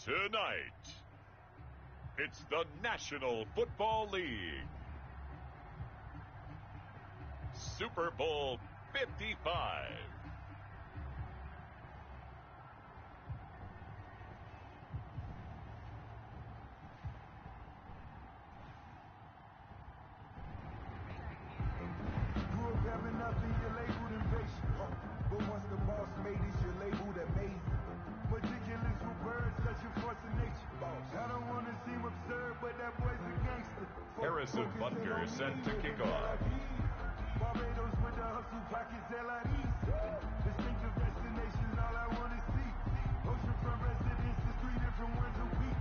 Tonight, it's the National Football League. Super Bowl 55. Grew up having nothing, you're labeled invasion. But once the boss made it, you're labeled amazing. Meticulous with words, such a force of nature. I don't want to seem absurd, but that boy's a gangster. Harrison Butker is set to kick off. Barbados with the hustle pockets, LIDs. Distinctive destinations, all I want to see. Oceanfront residences, 3 different ones a week.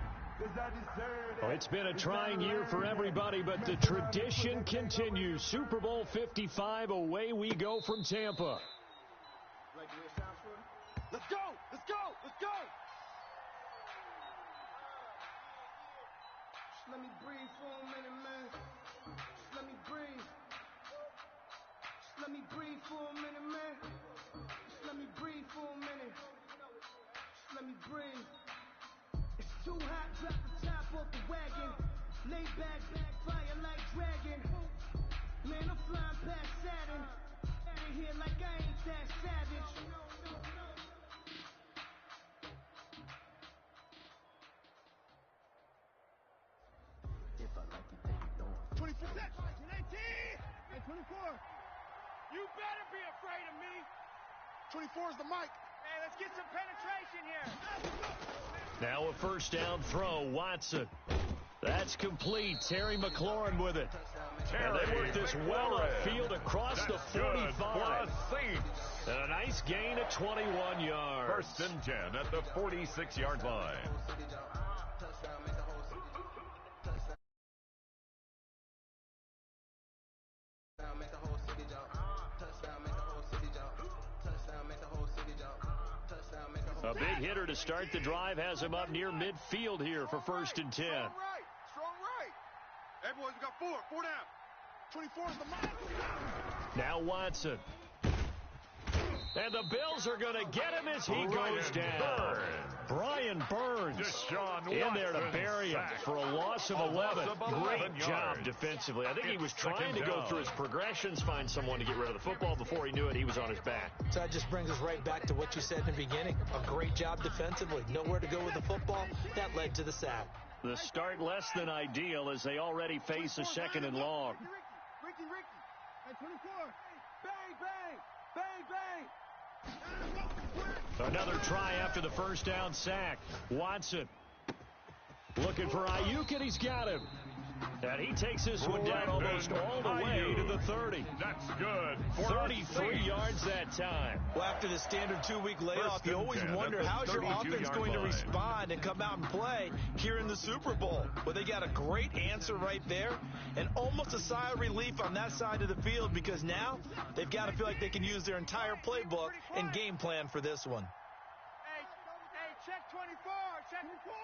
Well, it's been a trying year for everybody, but the tradition continues. Super Bowl 55, away we go from Tampa. Let's go! Let's go! Let's go! Just let me breathe for a minute, man. Just let me breathe. Just let me breathe for a minute, man. Just let me breathe for a minute. Just let me breathe. It's too hot, drop the top off the wagon. Lay back, fire like dragon. Man, I'm flying past Saturn. Out of here like I ain't that savage. If I like it, then you don't. 24, 19, and 24. You better be afraid of me. 24 is the mic. Hey, let's get some penetration here. Now a first down throw, Watson. That's complete. Terry McLaurin with it. And they work this well upfield across the 45. And a nice gain at 21 yards. 1st and 10 at the 46-yard line. A big hitter to start the drive has him up near midfield here for 1st and 10. Strong right. Hey, boys, we got 4 down. 24 is the mark. Now Watson. And the Bills are going to get him as he goes down. Brian Burns in there to bury him for a loss of 11. Great job defensively. I think he was trying to go through his progressions, find someone to get rid of the football. Before he knew it, he was on his back. So that just brings us right back to what you said in the beginning. A great job defensively. Nowhere to go with the football. That led to the sack. The start less than ideal as they already face a 2nd and long. Ricky. At 24. Bang. Another try after the first down sack. Watson looking for Ayuk, and he's got him. And he takes this one down almost all the way to the 30. That's good. 33 yards that time. Well, after the standard 2-week layoff, you always wonder how's your offense going to respond and come out and play here in the Super Bowl. Well, they got a great answer right there and almost a sigh of relief on that side of the field because now they've got to feel like they can use their entire playbook and game plan for this one. Hey, check 24. Check 24.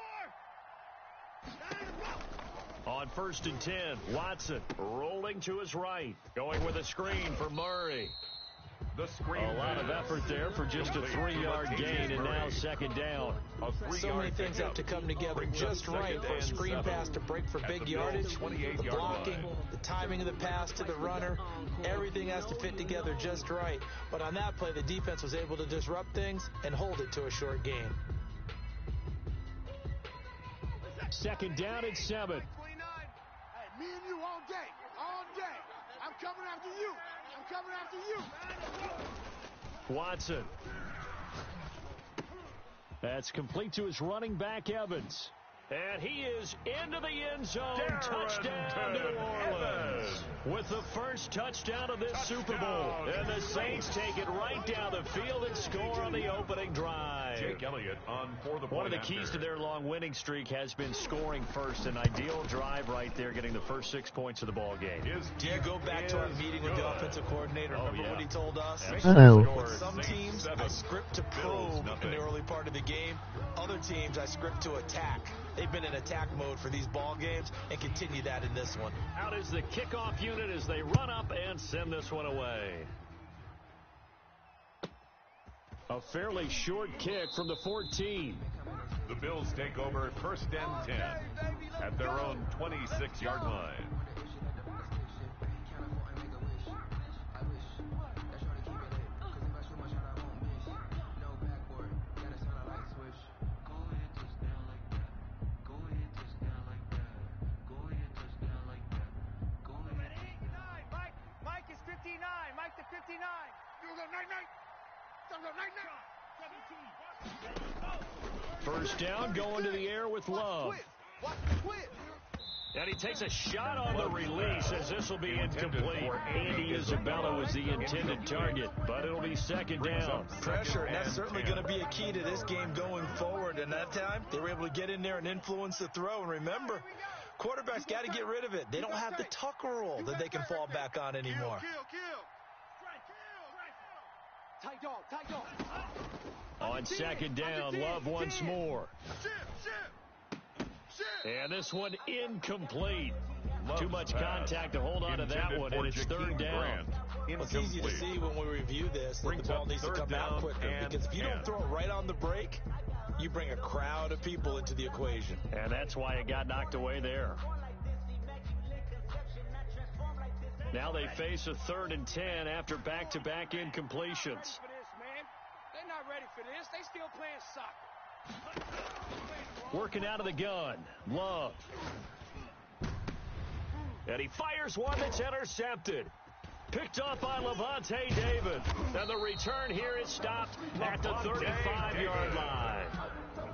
On 1st and 10, Watson rolling to his right, going with a screen for Murray. A lot of effort there for just a 3-yard gain, and now 2nd down. So many things have to come together just right for a screen pass to break for big yardage. The blocking, the timing of the pass to the runner, everything has to fit together just right. But on that play, the defense was able to disrupt things and hold it to a short gain. 2nd down and 7. Me and you all day. I'm coming after you. Watson. That's complete to his running back, Evans. And he is into the end zone. Touchdown, New Orleans. With the first touchdown of this Super Bowl. And the Saints take it right down the field and score on the opening drive. Jake Elliott on for the One of the keys to their long winning streak has been scoring first. An ideal drive right there, getting the first 6 points of the ball game. Do you go back to our meeting with the offensive coordinator? Remember what he told us? With some teams, I script to probe in the early part of the game. Other teams, I script to attack. They've been in attack mode for these ball games and continue that in this one. Out is the kickoff unit as they run up and send this one away. A fairly short kick from the 14. The Bills take over 1st and 10 at their own 26-yard line. First down, going to the air with Love. And he takes a shot on the release as this will be incomplete. Andy Isabella was the intended target, but it'll be 2nd down. Pressure, and that's certainly going to be a key to this game going forward. And that time, they were able to get in there and influence the throw. And remember, quarterbacks got to get rid of it. They don't have the Tucker rule that they can fall back on anymore. On 2nd down, Love once more. And this one incomplete. Too much contact to hold on to that one, and it's 3rd down. It's easy to see when we review this that the ball needs to come out quicker, because if you don't throw it right on the break, you bring a crowd of people into the equation. And that's why it got knocked away there. Now they face a 3rd and 10 after back-to-back incompletions. They're not ready for this. They still playing soccer. Working out of the gun, Love. And he fires one that's intercepted. Picked off by Levante David. And the return here is stopped at the 35-yard line.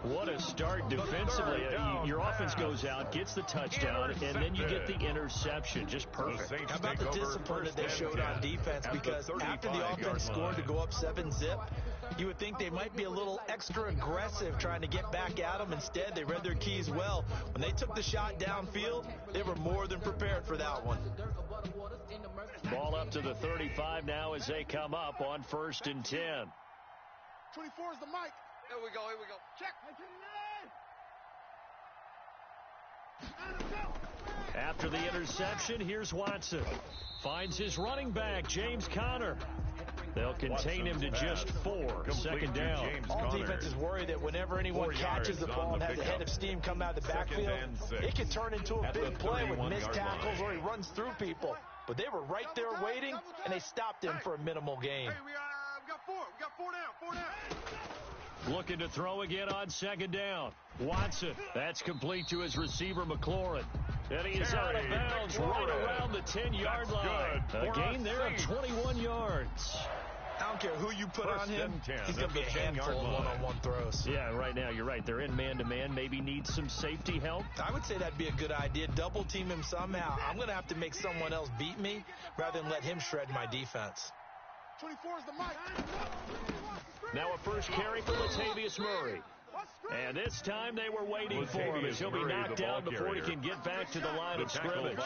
What a start defensively. Your offense goes out, gets the touchdown, and then you get the interception. Just perfect. How about the discipline that they showed on defense? Because after the offense scored to go up 7-zip, you would think they might be a little extra aggressive trying to get back at them. Instead, they read their keys well. When they took the shot downfield, they were more than prepared for that one. Ball up to the 35 now as they come up on 1st and 10. 24 is the mic. Here we go. Check. After the interception, here's Watson. Finds his running back, James Conner. They'll contain him to just 4. 2nd down. All defenses worry that whenever anyone catches the ball and has a head of steam come out of the backfield, it can turn into a big play with missed tackles or he runs through people. But they were right there waiting, and they stopped him for a minimal gain. Hey, we got 4. We got 4 down. Looking to throw again on 2nd down. Watson. That's complete to his receiver, McLaurin. And he is out of bounds right around the 10-yard line. A gain there of 21 yards. I don't care who you put on him. He's going to be a handful of one-on-one throws. Yeah, right now you're right. They're in man-to-man. Maybe need some safety help. I would say that'd be a good idea. Double team him somehow. I'm going to have to make someone else beat me rather than let him shred my defense. 24 is the mic. Now a first carry for Latavius Murray. And this time they were waiting for him as he'll be knocked down before he can get back to the line of scrimmage.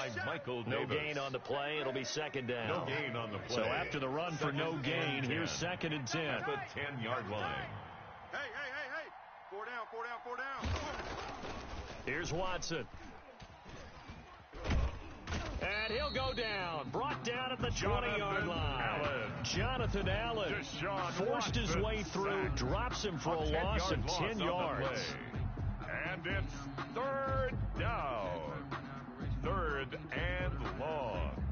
No gain on the play. It'll be 2nd down. No gain on the play. So after the run for no gain, here's 2nd and 10. At the 10-yard line. Hey. 4 down. Here's Watson. And he'll go down. Brought down at the 20-yard line. Jonathan Allen forced his way through, drops him for a loss of 10 yards. And it's 3rd down. 3rd and long.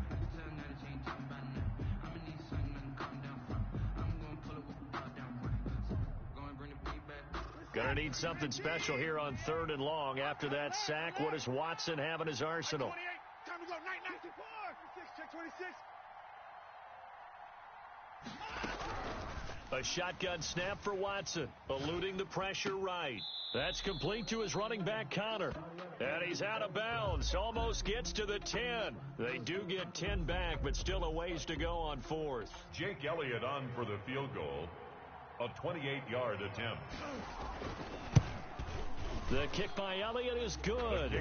Gonna need something special here on 3rd and long. After that sack, what does Watson have in his arsenal? Time to go. 94. Check 26. A shotgun snap for Watson, eluding the pressure right. That's complete to his running back, Conner. And he's out of bounds, almost gets to the 10. They do get 10 back, but still a ways to go on 4th. Jake Elliott on for the field goal. A 28-yard attempt. The kick by Elliott is good.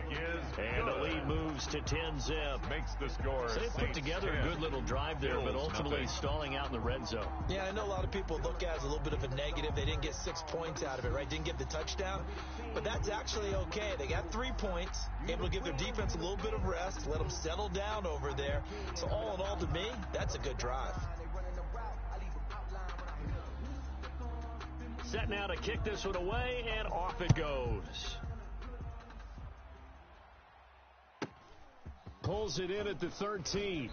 And the lead moves to 10-zip. Makes the score. So they put together a good little drive there, but ultimately stalling out in the red zone. Yeah, I know a lot of people look at it as a little bit of a negative. They didn't get 6 points out of it, right? Didn't get the touchdown. But that's actually okay. They got 3 points, able to give their defense a little bit of rest, let them settle down over there. So all in all, to me, that's a good drive. set now to kick this one away, and off it goes. Pulls it in at the 13.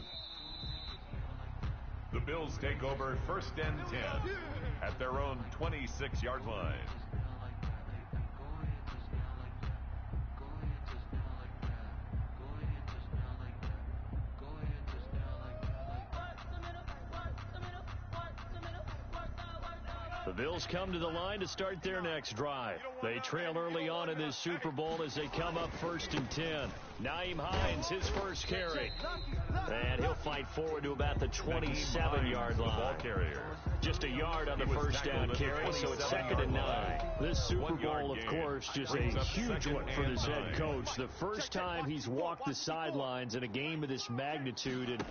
The Bills take over 1st and 10 at their own 26-yard line. The Bills come to the line to start their next drive. They trail early on in this Super Bowl as they come up 1st and 10. Nyheim Hines, his first carry. And he'll fight forward to about the 27-yard line. Just a yard on the first down carry, so it's 2nd and 9. This Super Bowl, of course, just a huge one for this head coach. The first time he's walked the sidelines in a game of this magnitude. And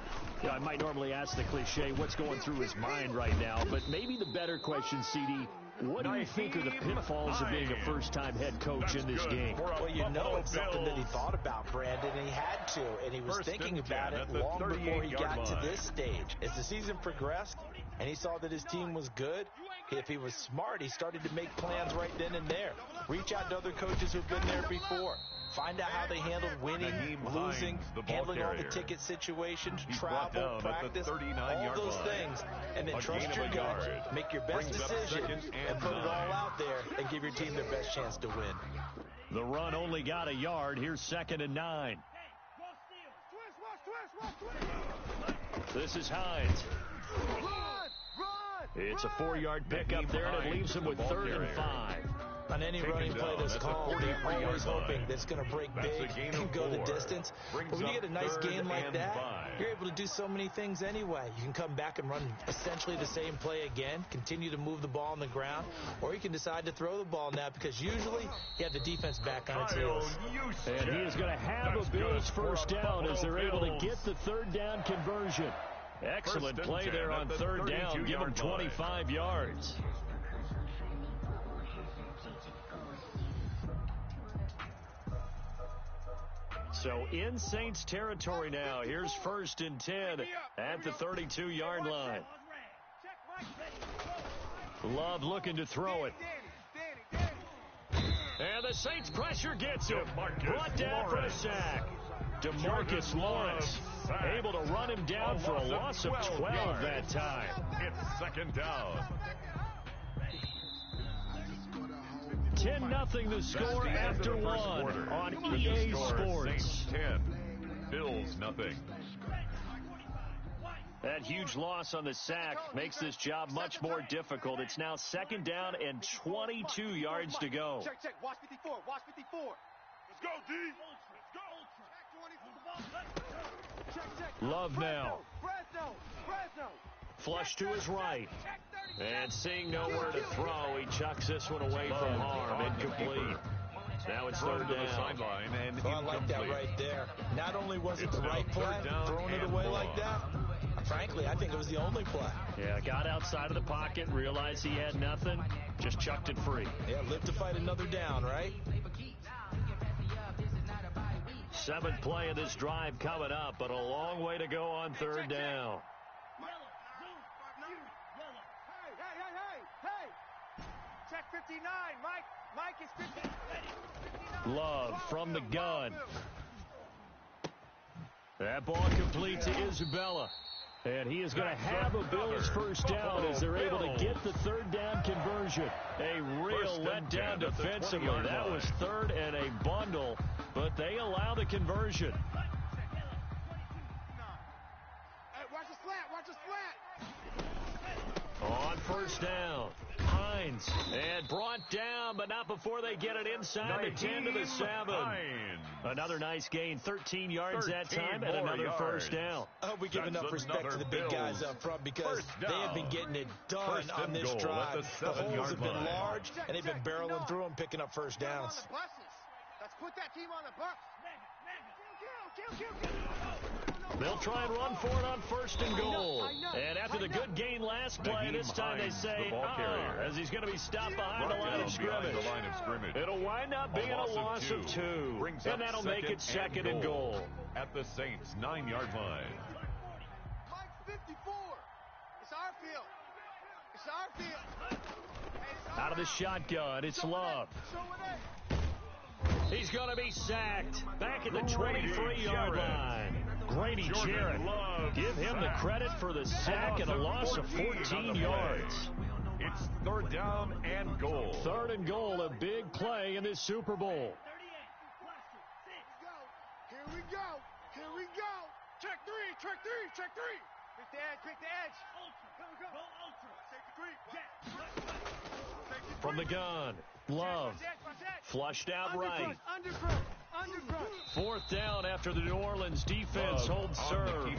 I might normally ask the cliche, what's going through his mind right now? But maybe the better question, CD, what do you think are the pitfalls of being a first-time head coach in this game? Well, you know it's something that he thought about, Brandon, and he had to, and he was thinking about it long before he got to this stage. As the season progressed and he saw that his team was good, if he was smart, he started to make plans right then and there. Reach out to other coaches who've been there before. Find out how they handled winning, losing, handling all the ticket situations, travel, practice, all those things. And then trust your gut, make your best decision, and put it all out there and give your team their best chance to win. The run only got a yard. Here's 2nd and 9. This is Hines. It's a 4-yard pickup there, and it leaves him with 3rd and 5. On any running play that's called, you're always hoping that it's going to break big and go the distance. But when you get a nice gain like that, you're able to do so many things anyway. You can come back and run essentially the same play again, continue to move the ball on the ground, or you can decide to throw the ball now because usually you have the defense back on its heels. And he is going to have a Bills first down as they're able to get the 3rd down conversion. Excellent play there on 3rd down. Give him 25 yards. So in Saints territory now. Here's 1st and 10 at the 32-yard line. Love looking to throw it. And the Saints pressure gets him. Brought down for a sack. DeMarcus Lawrence able to run him down for a loss of 12 that time. It's 2nd down. 10-0 the score after one on EA Sports. Saints 10, Bills nothing. That huge loss on the sack makes this job much more difficult. It's now 2nd down and 22 yards to go. Check. Watch 54. Watch 54. Let's go, D. Let's go. Check. Love now. Fresno. Flush to his right. And seeing nowhere to throw, he chucks this one away from harm. Incomplete. Now it's 3rd down. I like that right there. Not only was it the right play, throwing it away like that, frankly, I think it was the only play. Yeah, got outside of the pocket, realized he had nothing, just chucked it free. Yeah, live to fight another down, right? 7th play of this drive coming up, but a long way to go on 3rd down. Hey. Check 59, Mike. Mike is 59. Love from the gun. That ball complete to Isabella. And he is going to have a Bills first down as they're able to get the 3rd down conversion. A real letdown defensively. That was 3rd and a bundle, but they allow the conversion. Hey, watch the slant. On 1st down, Hines. And brought down, but not before they get it inside the 10 to the 7. Another nice gain, 13 yards that time, and another first down. I hope we give enough respect to the big guys up front because they have been getting it done on this drive. The holes have been large, and they've been barreling through them, picking up first downs. Let's put that team on the bus. Kill. They'll try and run for it on 1st and goal. And after the good gain last play, this time they say, as he's going to be stopped behind the line of scrimmage. It'll wind up being a loss of 2. And that'll make it 2nd and goal. At the Saints' 9-yard line. Mike 54. It's our field. Out of the shotgun, it's Love. He's going to be sacked. Back at the 23-yard line. Grady Jarrett. Give him the credit for the sack and a loss of 14 yards. It's 3rd down and goal. 3rd and goal, a big play in this Super Bowl. Here we go. Here we go. Check three. Check three. Check three. Pick the edge. Pick the edge. Ultra. Go ultra. Take the three. From the gun, Love. Flushed out right. Undercrush. 4th down after the New Orleans defense holds serve.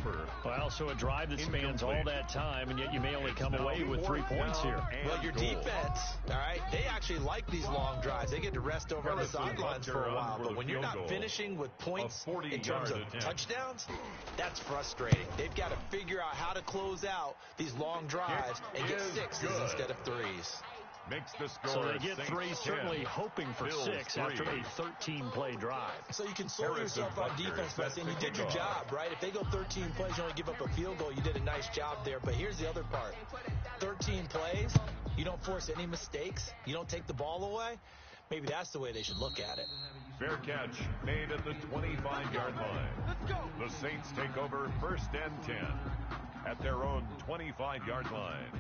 Well, so a drive that spans all that time, and yet you may only come away with 3 points here. Well, your defense, all right, they actually like these long drives. They get to rest over on the sidelines for a while. But when you're not finishing with points in terms of touchdowns, that's frustrating. They've got to figure out how to close out these long drives and get 6s instead of 3s. Makes the score. So they get 3, certainly hoping for 6 after a 13-play drive. So you console yourself on defense by saying you did your job, right? If they go 13 plays, you only give up a field goal, you did a nice job there. But here's the other part. 13 plays, you don't force any mistakes, you don't take the ball away. Maybe that's the way they should look at it. Fair catch made at the 25-yard line. The Saints take over 1st and 10 at their own 25-yard line.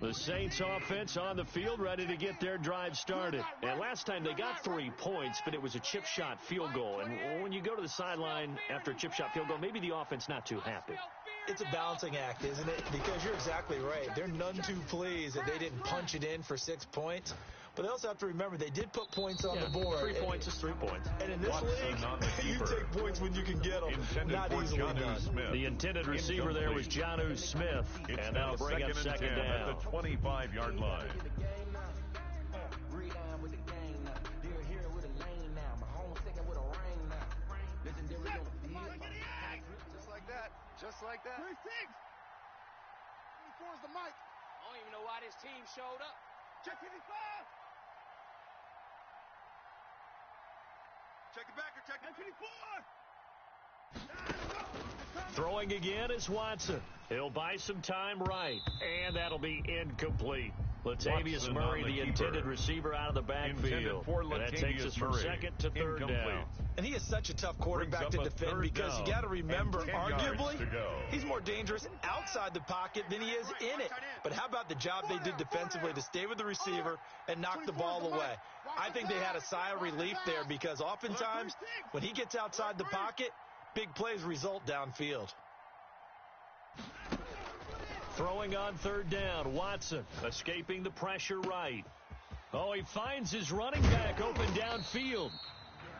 The Saints offense on the field, ready to get their drive started. And last time they got 3 points, but it was a chip shot field goal. And when you go to the sideline after a chip shot field goal, maybe the offense not too happy. It's a balancing act, isn't it? Because you're exactly right. They're none too pleased that they didn't punch it in for 6 points. But they also have to remember they did put points on the board. 3 points is 3 points. And in this league, you take points when you can get them. Not easily done. The intended receiver there was Jonnu Smith. And that'll bring up 2nd down. At the 25-yard line. Just like that. 3-6. 24 is the mic. I don't even know why this team showed up. Check 55. Check it back or check it 54. Throwing again is Watson. He'll buy some time right. And that'll be incomplete. Latavius Murray, the intended receiver, out of the backfield. And that takes us from 2nd to 3rd down. And he is such a tough quarterback to defend because you got to remember, arguably, he's more dangerous outside the pocket than he is in it. But how about the job they did defensively to stay with the receiver and knock the ball away? I think they had a sigh of relief there because oftentimes when he gets outside the pocket, big plays result downfield. Throwing on 3rd down, Watson escaping the pressure right. Oh, he finds his running back open downfield.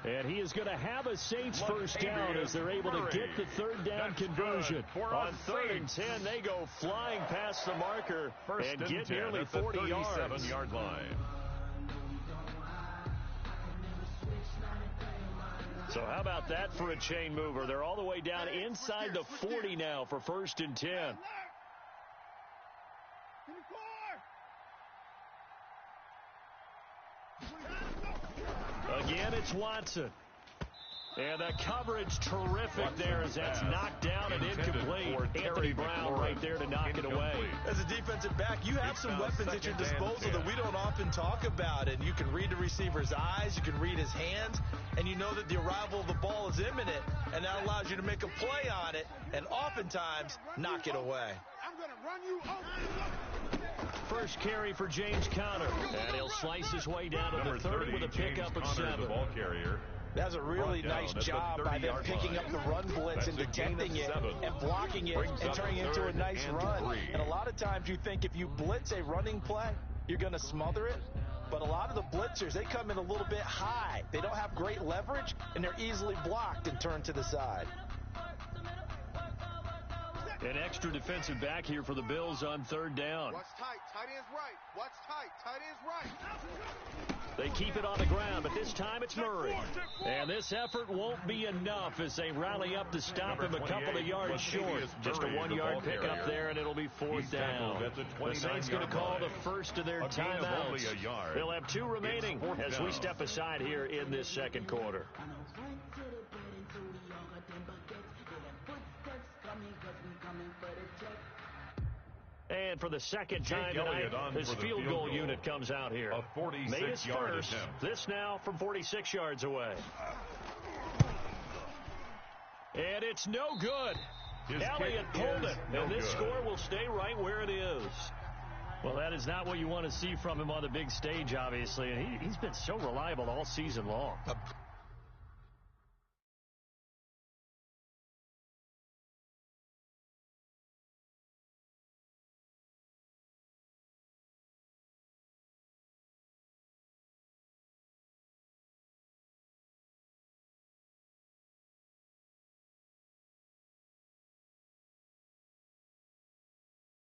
And he is going to have a Saints 1st down as they're able to get the 3rd down conversion. On 3rd and 10, they go flying past the marker and get nearly 40 yards. Yard line. So how about that for a chain mover? They're all the way down inside the 40 now for 1st and 10. Again, it's Watson. And the coverage terrific there as that's knocked down and incomplete. Anthony Brown right there to knock it away. As a defensive back, you have some weapons at your disposal that we don't often talk about. And you can read the receiver's eyes, you can read his hands, and you know that the arrival of the ball is imminent. And that allows you to make a play on it and oftentimes knock it away. I'm going to run you over. First carry for James Conner. And he'll slice his way down to the 30 with a pickup of 7. The ball carrier. That's a really nice job by them picking up the run blitz and detecting it and blocking it and turning it into a nice run. And a lot of times you think if you blitz a running play, you're going to smother it. But a lot of the blitzers, they come in a little bit high. They don't have great leverage, and they're easily blocked and turned to the side. An extra defensive back here for the Bills on 3rd down. Watch tight. Tight end's right. Watch tight. Tight end's right. They keep it on the ground, but this time it's Murray. And this effort won't be enough as they rally up to stop him a couple of yards short. Just a 1-yard pickup there, and it'll be 4th down. The Saints going to call the first of their timeouts. They'll have 2 remaining as we step aside here in this 2nd quarter. And for the second time tonight, this field goal unit comes out here. Made his first. This now from 46 yards away. And it's no good. Elliott pulled it, and this score will stay right where it is. Well, that is not what you want to see from him on the big stage, obviously. And he's been so reliable all season long.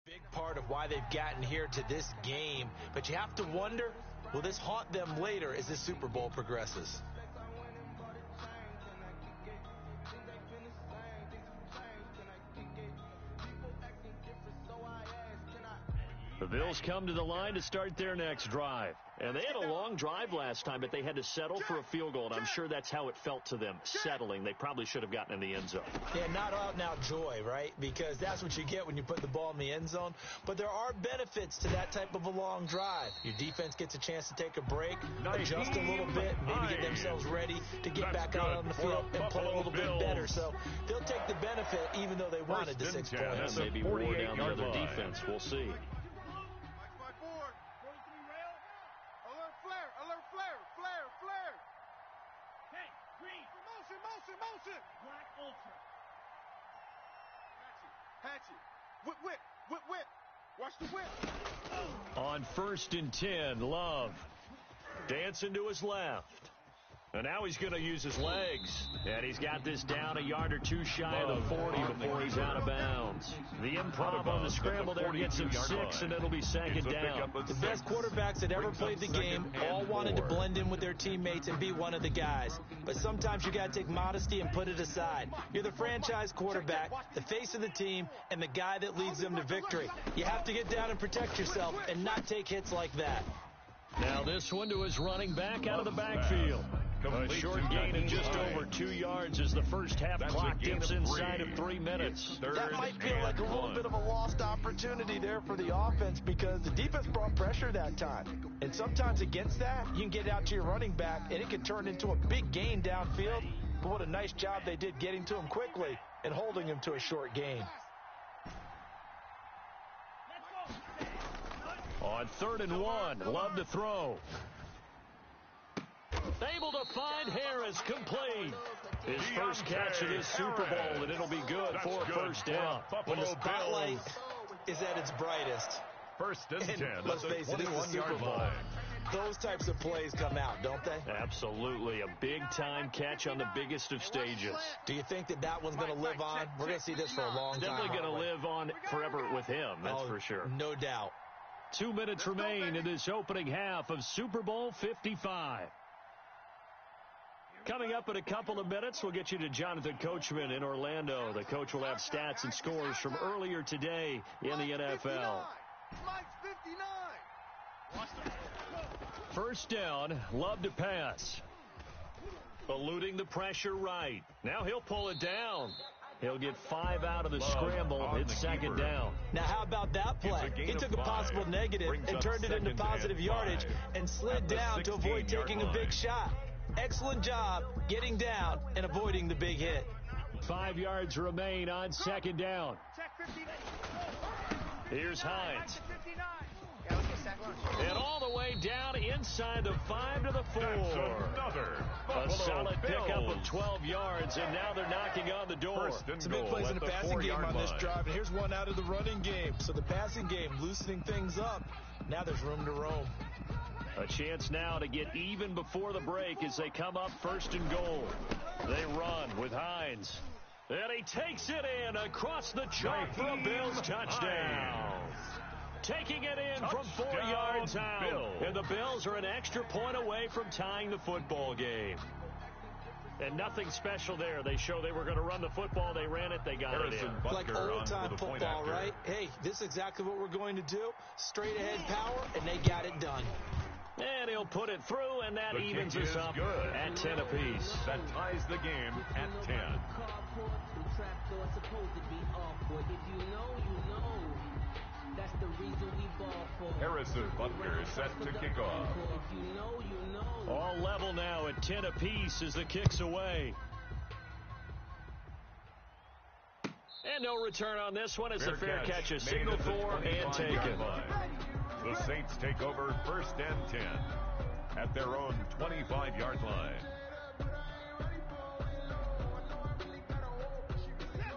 Big part of why they've gotten here to this game, but you have to wonder, will this haunt them later as this Super Bowl progresses? The Bills come to the line to start their next drive. And they had a long drive last time, but they had to settle for a field goal. And I'm sure that's how it felt to them, settling. They probably should have gotten in the end zone. Yeah, not out-and-out joy, right? Because that's what you get when you put the ball in the end zone. But there are benefits to that type of a long drive. Your defense gets a chance to take a break, adjust a little bit, maybe get themselves ready to get back out on the field and play a little bit better. So they'll take the benefit even though they wanted the 6 points. Maybe more down the other defense. We'll see. Black Ultra. Patchy. Whip. Watch the whip. On 1st and 10, Love dancing to his left. And now he's going to use his legs. And he's got this down a yard or two shy of the 40 before he's out of bounds. The improv on the scramble there gets him 6, and it'll be second down. The best quarterbacks that ever played the game all wanted to blend in with their teammates and be one of the guys. But sometimes you got to take modesty and put it aside. You're the franchise quarterback, the face of the team, and the guy that leads them to victory. You have to get down and protect yourself and not take hits like that. Now this one to his running back out of the backfield. A short gain of just over 2 yards as the first half clock dips inside of 3 minutes. That might feel like a little bit of a lost opportunity there for the offense because the defense brought pressure that time. And sometimes against that, you can get out to your running back, and it can turn into a big gain downfield. But what a nice job they did getting to him quickly and holding him to a short gain. On 3rd and 1, Love to throw. Able to find Harris, complete. His first catch of this Super Bowl, and it'll be good for a first down. When the spotlight is at its brightest, 1st and 10. Let's face it, it's the Super Bowl. Those types of plays come out, don't they? Absolutely. A big-time catch on the biggest of stages. Do you think that one's going to live on? We're going to see this for a long time. Definitely going to live on forever with him, that's for sure. No doubt. 2 minutes remain in this opening half of Super Bowl 55. Coming up in a couple of minutes, we'll get you to Jonathan Coachman in Orlando. The coach will have stats and scores from earlier today in the NFL. First down, Love to pass. Eluding the pressure right. Now he'll pull it down. He'll get 5 out of the scramble. It's second down. Now, how about that play? He took a possible negative and turned it into positive yardage and slid down to avoid taking a big shot. Excellent job getting down and avoiding the big hit. 5 yards remain on second down. Here's Hines. And all the way down inside the 5 to the 4. A solid pickup of 12 yards, and now they're knocking on the door. Some big plays in the passing game on this drive, and here's one out of the running game. So the passing game loosening things up. Now there's room to roam. A chance now to get even before the break as they come up 1st and goal. They run with Hines. And he takes it in across the chalk for a Bills touchdown. Taking it in from 4 yards out. And the Bills are an extra point away from tying the football game. And nothing special there. They show they were going to run the football. They ran it. They got it in. Like old-time football, right? Hey, this is exactly what we're going to do. Straight-ahead power, and they got it done. And he'll put it through, and that evens us up at 10 apiece. That ties the game at 10. so it's supposed to be awkward. If you know, you know. That's the reason we ball for. Harrison Butker is set to kick off. If you know, you know. All level now at 10 apiece as the kick's away. And no return on this one. It's a fair catch, a signal for and taken. The Saints take over 1st and 10 at their own 25-yard line.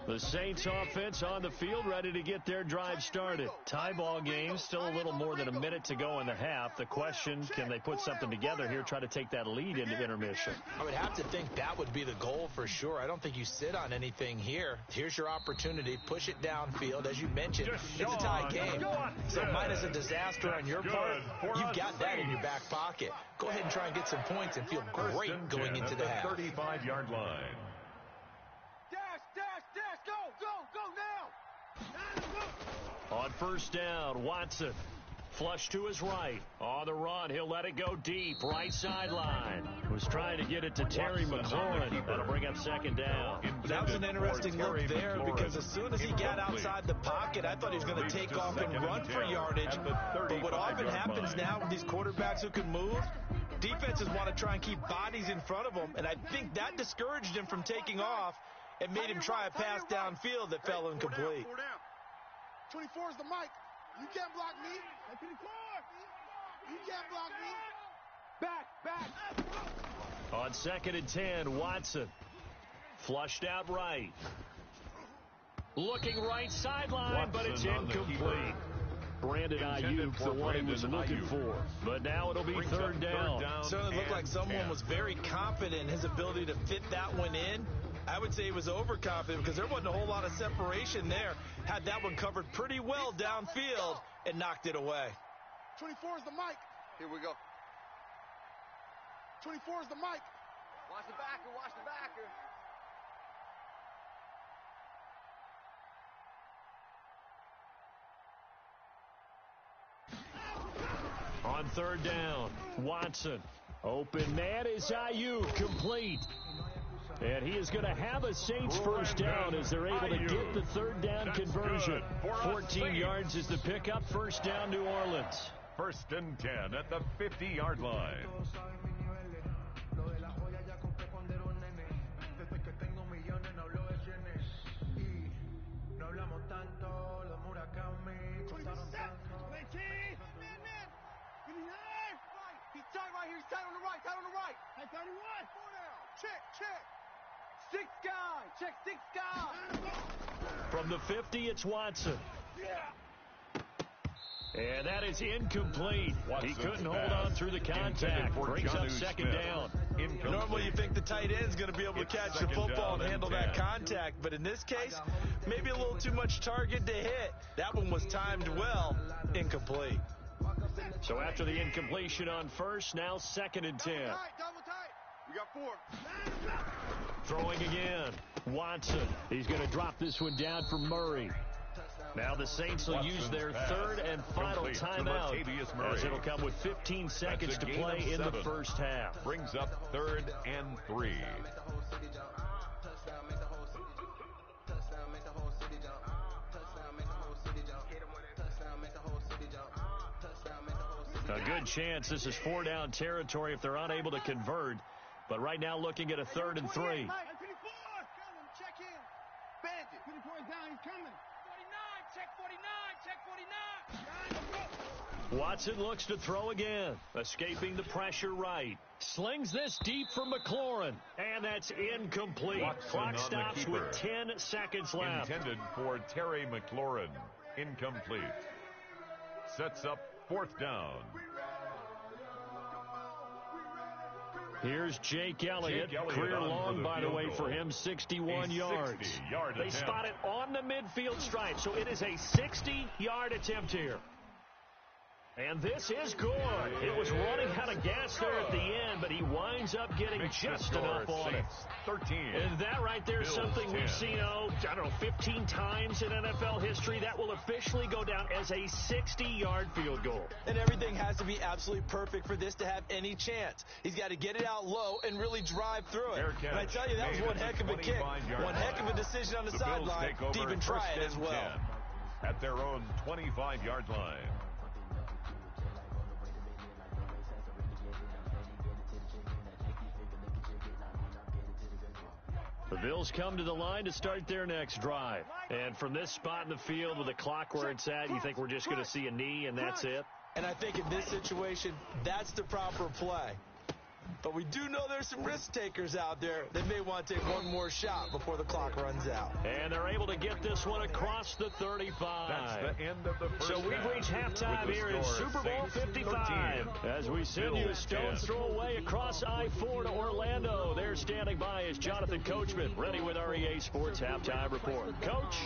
The Saints offense on the field, ready to get their drive started. Tie ball game, still a little more than a minute to go in the half. The question, can they put something together here, try to take that lead into intermission? I would have to think that would be the goal for sure. I don't think you sit on anything here. Here's your opportunity. Push it downfield. As you mentioned, it's a tie game. So minus a disaster on your part, you've got that in your back pocket. Go ahead and try and get some points and feel great going into the half. 35-yard line. On 1st down, Watson. Flush to his right. On the run, he'll let it go deep. Right sideline. Was trying to get it to Terry McLaurin. That'll bring up 2nd down. That was an interesting look there because as soon as he got outside the pocket, I thought he was going to take off and run for yardage. But what often happens now with these quarterbacks who can move, defenses want to try and keep bodies in front of them, and I think that discouraged him from taking off and made him try a pass downfield that fell incomplete. 24 is the mic. You can't block me. 24. You can't block me. Back. On 2nd and 10, Watson. Flushed out right. Looking right sideline, but it's incomplete. Brandon Ayuk, the one he was looking for. But now it'll be 3rd down. Certainly looked like someone was very confident in his ability to fit that one in. I would say he was overconfident because there wasn't a whole lot of separation there. Had that one covered pretty well downfield and knocked it away. 24 is the mic. Here we go. 24 is the mic. Watch the backer, watch the backer. On 3rd down, Watson. Open man is Ayuk, complete. And he is going to have a Saints 1st down as they're able to get the 3rd down conversion. 14 yards is the pickup. 1st down, New Orleans. 1st and 10 at the 50-yard line. He's tight right here. He's tight on the right. Tight on the right. Hey, 31. 4 down. Check. 6 guy. Check 6 guy. From the 50, it's Watson. And that is incomplete. He couldn't hold on through the contact. Brings up 2nd down. Normally you think the tight end's going to be able to catch the football and handle that contact. But in this case, maybe a little too much target to hit. That one was timed well. Incomplete. So after the incompletion on 1st, now 2nd and 10. Double tight. We got 4. Throwing again. Watson. He's going to drop this one down for Murray. Now the Saints will use their 3rd and final timeout as it'll come with 15 seconds to play in the 1st half. Brings up 3rd and 3. A good chance this is 4-down territory if they're unable to convert. But right now looking at a 3rd and 3. 24. Check in. Bandit. 24 is down. He's coming. 49. Check 49. Check 49. Watson looks to throw again. Escaping the pressure right. Slings this deep for McLaurin. And that's incomplete. Watson Clock stops with 10 seconds left. Intended for Terry McLaurin. Incomplete. Sets up 4th down. Here's Jake Elliott. Career long, by the way, for him, 61 yards. They spot it on the midfield stripe, so it is a 60-yard attempt here. And this is good. It was running out of gas there at the end, but he winds up getting just enough on it. 13. And that right there is something we've seen, 15 times in NFL history. That will officially go down as a 60-yard field goal. And everything has to be absolutely perfect for this to have any chance. He's got to get it out low and really drive through it. And I tell you, that was one heck of a kick. One heck of a decision on the sideline to even try it as well. At their own 25-yard line. The Bills come to the line to start their next drive. And from this spot in the field with the clock where it's at, you think we're just going to see a knee and that's it? And I think in this situation, that's the proper play. But we do know there's some risk takers out there that may want to take one more shot before the clock runs out. And they're able to get this one across the 35. That's the end of the first So we've reached halftime here in Super Bowl 55. As we send you a stone's throw away across I-4 to Orlando. There standing by is Jonathan Coachman, ready with our EA Sports Halftime Report. Coach?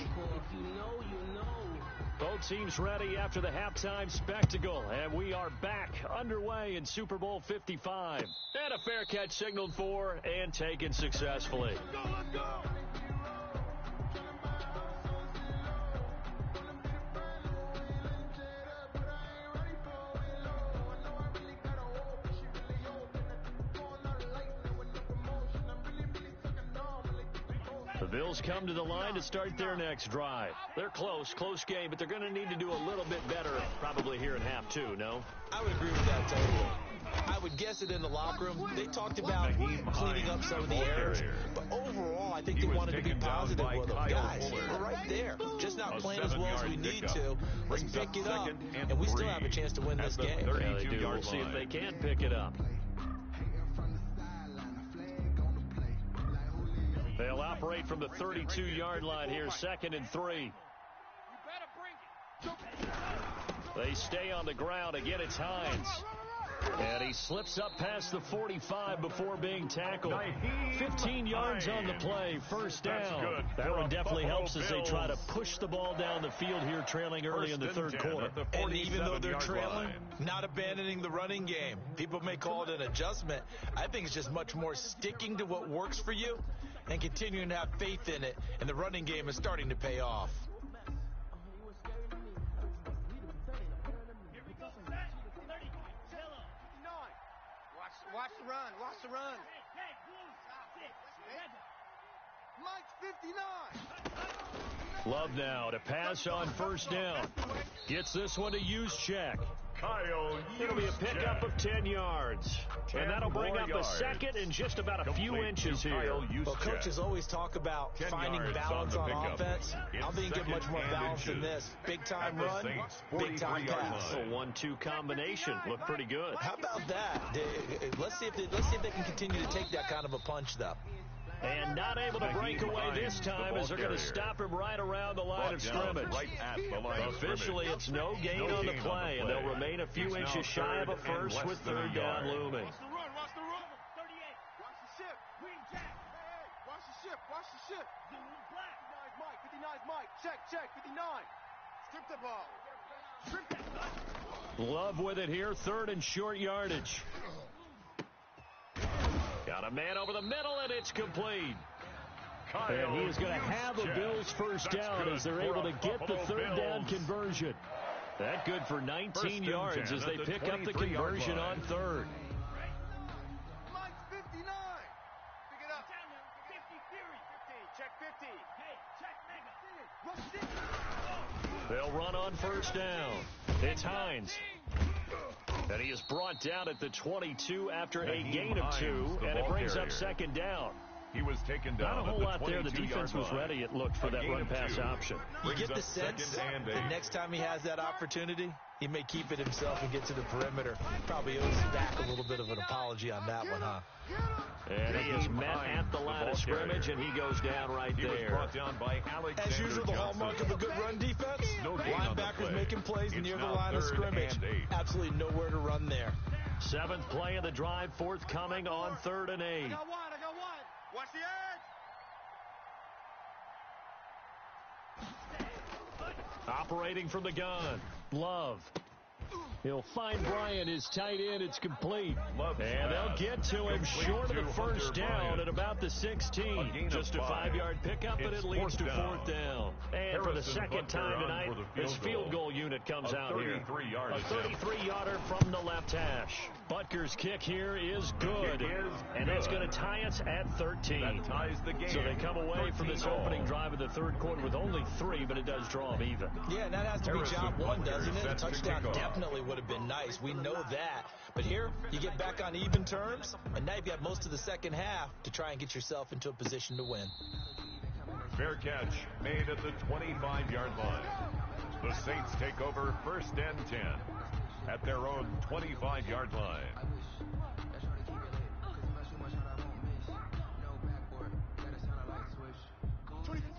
Both teams ready after the halftime spectacle, and we are back underway in Super Bowl 55. And a fair catch signaled for and taken successfully. Let's go! The Bills come to the line to start their next drive. They're close game, but they're going to need to do a little bit better probably here in half two, no? I would agree with that totally. I would guess it in the locker room. They talked about cleaning up some of the errors, but overall, I think they wanted to be positive with them. Guys, we're right there. Just not playing as well as we need to. Let's pick it up, and we still have a chance to win this game. Yeah, they do. We'll see if they can pick it up. They'll operate from the 32-yard line here, 2nd and 3. They stay on the ground. Again, it's Hines. And he slips up past the 45 before being tackled. 15 yards on the play, first down. That one definitely helps as they try to push the ball down the field here, trailing early in the third quarter. And even though they're trailing, not abandoning the running game. People may call it an adjustment. I think it's just much more sticking to what works for you and continuing to have faith in it, and the running game is starting to pay off. Watch the run. Watch the run. Mike's 59. Love now to pass on first down. Gets this one to Juszczyk. It'll be a pickup of 10 yards. And that'll bring up a second and just about a few inches here. Well, coaches always talk about finding balance on offense. I don't think you get much more balance than this. Big-time run, big-time pass. A 1-2 combination. Looked pretty good. How about that? Let's see if they can continue to take that kind of a punch, though. And not able to break away this time as they're going to stop him right around the line of scrimmage. Officially, it's no gain on the play, and they'll remain a few inches shy of a first with third down looming. Watch the run. Watch the run. 38. Watch the ship. Green jack. Hey, watch the ship. Watch the ship. 59's Mike. 59's Mike. Check. 59. Strip the ball. Strip that. Love with it here. 3rd and short yardage. Got a man over the middle, and it's complete. And he is going to have a Bills first down as they're able to get the third down conversion. That good for 19 yards as they pick up the conversion on 3rd. Mike's 59. Pick it up. 50 Fury. 15. Check 50. Hey, check Mega. They'll run on first down. It's Hines. And he is brought down at the 22 after a gain of 2, and it brings up 2nd down. He was taken down. Not a whole lot there. The defense was ready, it looked, for that run-pass option. You get the sense that next time he has that opportunity, he may keep it himself and get to the perimeter. Probably owes back a little bit of an apology on that one, huh? And he is met at the line of scrimmage, and he goes down right there. As usual, the hallmark of a good run defense, linebackers making plays near the line of scrimmage. Absolutely nowhere to run there. 7th play of the drive, forthcoming on 3rd and 8. I got one. Watch the edge. Operating from the gun, Love. He'll find Bryant, his tight end. It's complete. And they'll get to him short of the first down at about the 16. Just a 5-yard pickup, but it leads to 4th down. And for the second time tonight, his field goal unit comes out here. A 33-yarder from the left hash. Butker's kick here is good. And that's going to tie us at 13. That ties the game. So they come away from this opening drive of the third quarter with only 3, but it does draw them even. Yeah, and that has to be job one, doesn't it? A touchdown definitely would have been nice. We know that. But here, you get back on even terms, and now you've got most of the second half to try and get yourself into a position to win. Fair catch made at the 25-yard line. The Saints take over 1st and 10 at their own 25-yard line.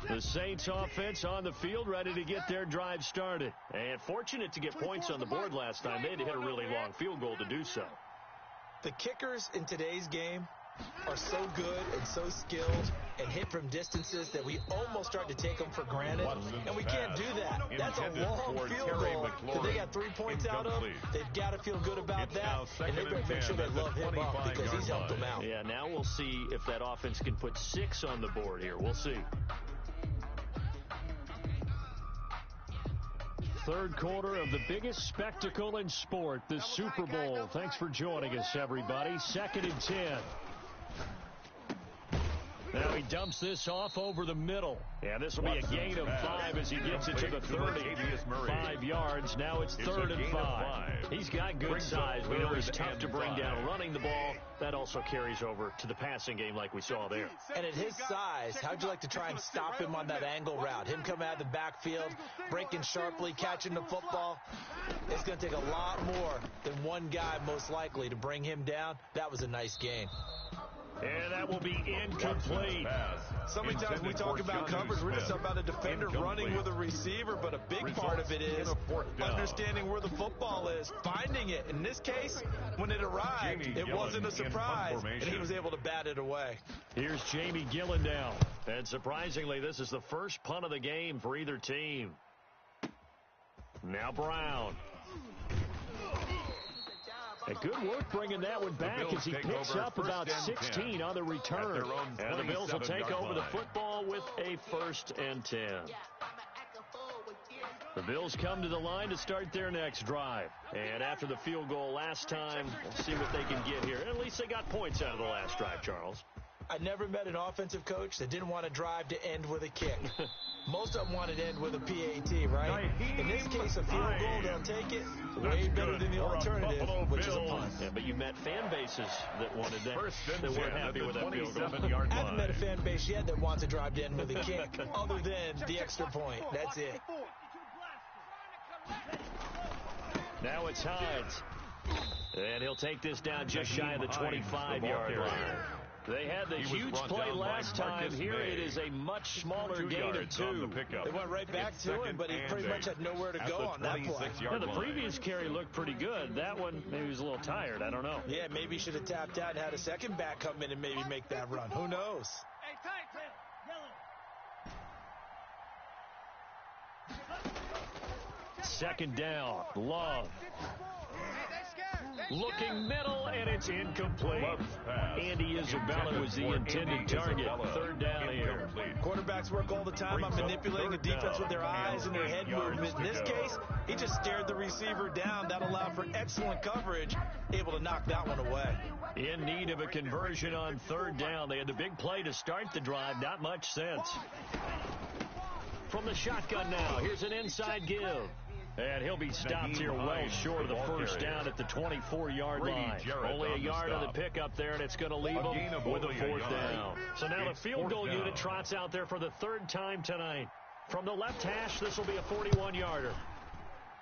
The Saints offense on the field, ready to get their drive started. And fortunate to get points on the board last time. They had to hit a really long field goal to do so. The kickers in today's game are so good and so skilled and hit from distances that we almost start to take them for granted. And we can't do that. That's a long field goal that they got 3 points out of. They've got to feel good about that. And they've got to make sure they love him up because he's helped them out. Yeah, now we'll see if that offense can put 6 on the board here. We'll see. Third quarter of the biggest spectacle in sport, the Super Bowl. Thanks for joining us, everybody. 2nd and 10. Now he dumps this off over the middle. And this will be a gain of 5 as he gets it to the 30. 5 yards. Now it's 3rd and 5. He's got good size. We know he's tough to bring down running the ball. That also carries over to the passing game like we saw there. And at his size, how'd you like to try and stop him on that angle route? Him coming out of the backfield, breaking sharply, catching the football. It's going to take a lot more than one guy most likely to bring him down. That was a nice gain. And that will be incomplete. So many times we talk about coverage, we're just talking about a defender running with a receiver, but a big part of it is understanding where the football is, finding it. In this case, when it arrived, it wasn't a surprise, and he was able to bat it away. Here's Jamie Gillen now. And surprisingly, this is the first punt of the game for either team. Now Brown. A good work bringing that one back as he picks up about 16 on the return. And the Bills will take over the football with a 1st and 10. The Bills come to the line to start their next drive. And after the field goal last time, we'll see what they can get here. At least they got points out of the last drive, Charles. I never met an offensive coach that didn't want to drive to end with a kick. Most of them wanted to end with a PAT, right? In this case, a field goal, they'll take it. Way better than the alternative, which is a punt. Yeah, but you met fan bases that wanted that, that weren't happy with that field goal. I haven't met a fan base yet that wants to drive to end with a kick, other than the extra point. That's it. Now it's Hines. And he'll take this down just shy of the 25-yard line. They had the huge play last time. Here it is a much smaller gain of 2. They went right back to him, but he pretty much had nowhere to go on that play. Yeah, the previous carry looked pretty good. That one, maybe he was a little tired. I don't know. Yeah, maybe he should have tapped out and had a second back come in and maybe make that run. Who knows? Second down. Love. Looking middle, and it's incomplete. Andy Isabella was the intended target. 3rd down here. Quarterbacks work all the time on manipulating the defense with their eyes and their head movement. In this case, he just stared the receiver down. That allowed for excellent coverage, able to knock that one away. In need of a conversion on 3rd down. They had the big play to start the drive. Not much sense. From the shotgun now, here's an inside give. And he'll be stopped here well short of the first down at the 24-yard line. Only a yard on the pickup there, and it's going to leave him with a 4th down. So now the field goal unit trots out there for the 3rd time tonight. From the left hash, this will be a 41-yarder.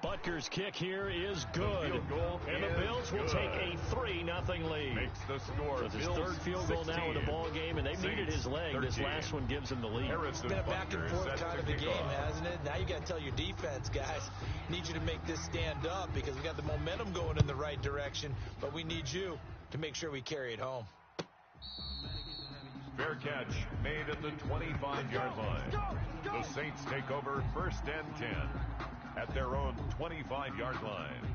Butker's kick here is good. And the Bills will take a 3-0 lead. Makes the score. It's his 3rd field goal now in the ball game, and they've needed his leg. This last one gives him the lead. It's been a back-and-forth kind of a game, hasn't it? Now you got to tell your defense, guys, need you to make this stand up because we got the momentum going in the right direction, but we need you to make sure we carry it home. Fair catch made at the 25-yard line. The Saints take over 1st and 10 at their own 25-yard line.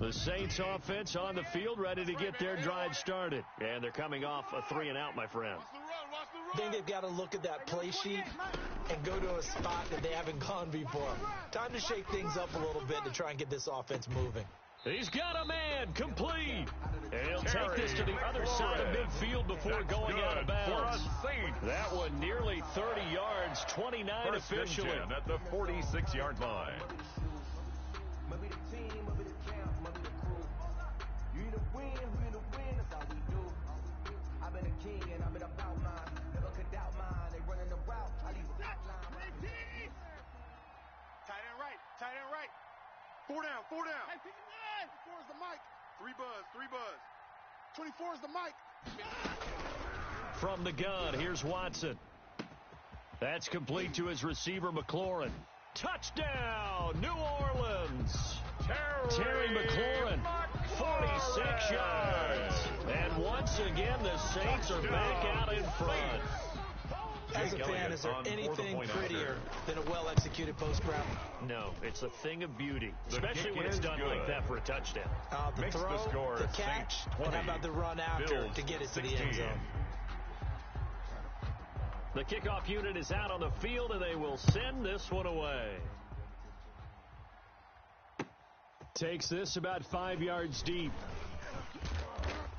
The Saints offense on the field, ready to get their drive started. And they're coming off a 3-and-out, my friend. I think they've got to look at that play sheet and go to a spot that they haven't gone before. Time to shake things up a little bit to try and get this offense moving. He's got a man, complete. And he'll take this to the other side of midfield before going out of bounds. That one nearly 30 yards, 29 officially. At the 46-yard line. Tight end right. 4 down. Hey, 54 is the mic. 3 buzz. 24 is the mic. From the gun, here's Watson. That's complete to his receiver, McLaurin. Touchdown, New Orleans. Terry McLaurin, 46 yards. And once again, the Saints are back out in front. As a fan, is there anything prettier than a well-executed post route? No, it's a thing of beauty, especially when it's done like that for a touchdown. The throw, the catch, and how about the run after to get it to the end zone? The kickoff unit is out on the field, and they will send this one away. Takes this about 5 yards deep.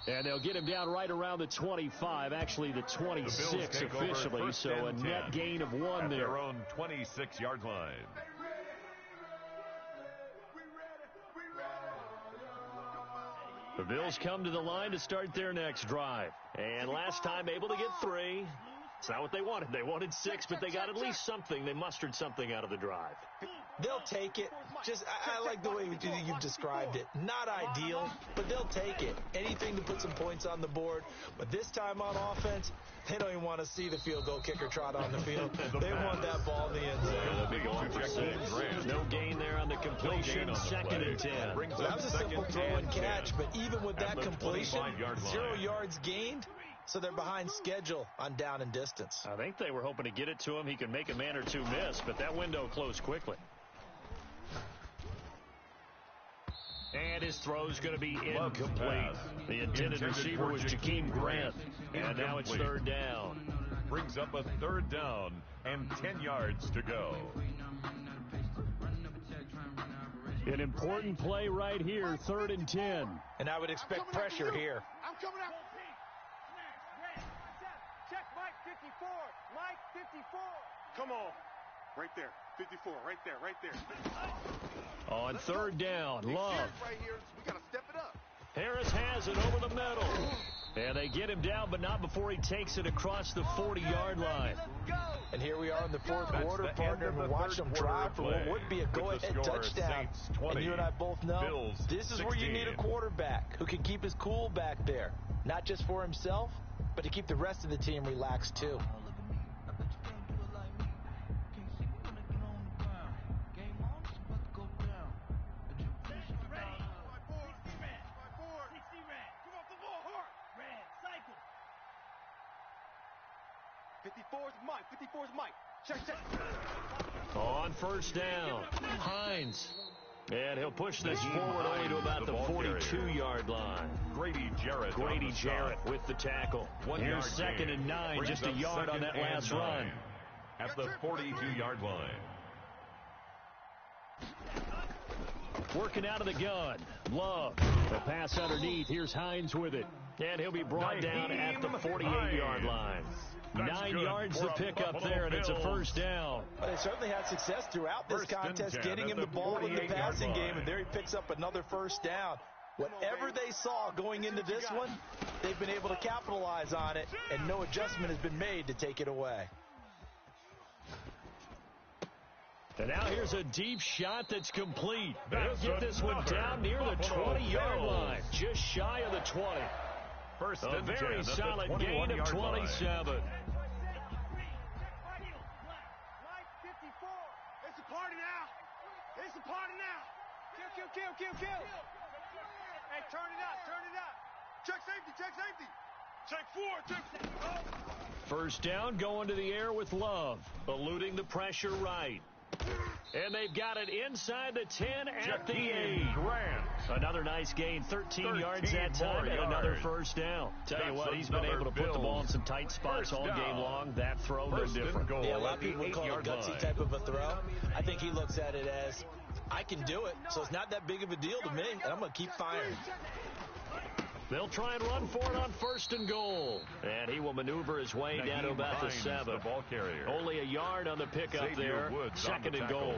And they'll get him down right around the 25, actually the 26 officially, so a net gain of 1 at there. Their own 26-yard line. The Bills come to the line to start their next drive. And last time able to get 3. It's not what they wanted. They wanted 6, but they got at least something. They mustered something out of the drive. They'll take it. I like the way you've described it. Not ideal, but they'll take it. Anything to put some points on the board. But this time on offense, they don't even want to see the field goal kicker trot on the field. They want that ball in the end zone. Yeah, they'll be going for 6. No gain there on the completion. Second and 10. So that was a simple throw and catch, but even with that completion, 0 yards gained. So they're behind schedule on down and distance. I think they were hoping to get it to him. He could make a man or two miss, but that window closed quickly. And his throw's going to be incomplete. The intended receiver was Jakeem Grant. And now it's 3rd down. Brings up a 3rd down and 10 yards to go. An important play right here, 3rd and 10. And I would expect pressure here. I'm coming out. Check Mike 54. Mike 54. Come on. Right there. 54. Right there. On 3rd down, Love. Right here. We got to step it up. Harris has it over the middle. And they get him down, but not before he takes it across the 40-yard line. And here we are in the 4th quarter, partner. We're watching them drive for what would be a go-ahead touchdown. 20, and you and I both know Bills this is 16. Where you need a quarterback who can keep his cool back there. Not just for himself, but to keep the rest of the team relaxed, too. Mike. Check. On 1st down, Hines. And he'll push this forward only to about the 42-yard line. Grady Jarrett with the tackle. Here's 2nd and 9, just a yard on that last run. At the 42-yard line. Working out of the gun. Love. The pass underneath. Here's Hines with it. And he'll be brought down at the 48-yard line. 9 yards to pick up there, and it's a 1st down. But they certainly had success throughout this contest, getting him the ball in the passing game, and there he picks up another 1st down. Whatever they saw going into this one, they've been able to capitalize on it, and no adjustment has been made to take it away. And now here's a deep shot that's complete. They'll get this one down near the 20-yard line, just shy of the 20. A very solid gain of 27. Mike 54. It's a party now. Kill. Hey, turn it up. Check safety. Check 4. 1st down, going to the air with Love. Eluding the pressure right. And they've got it inside the 10 at the 8. Another nice gain, 13 yards that time, and another first down. Tell you what, he's been able to put the ball in some tight spots all game long. That throw, no different. Yeah, a lot of people would call it a gutsy type of a throw. I think he looks at it as, I can do it, so it's not that big of a deal to me, and I'm going to keep firing. They'll try and run for it on 1st and goal. And he will maneuver his way down to about the 7. Only a yard on the pickup there. 2nd and goal.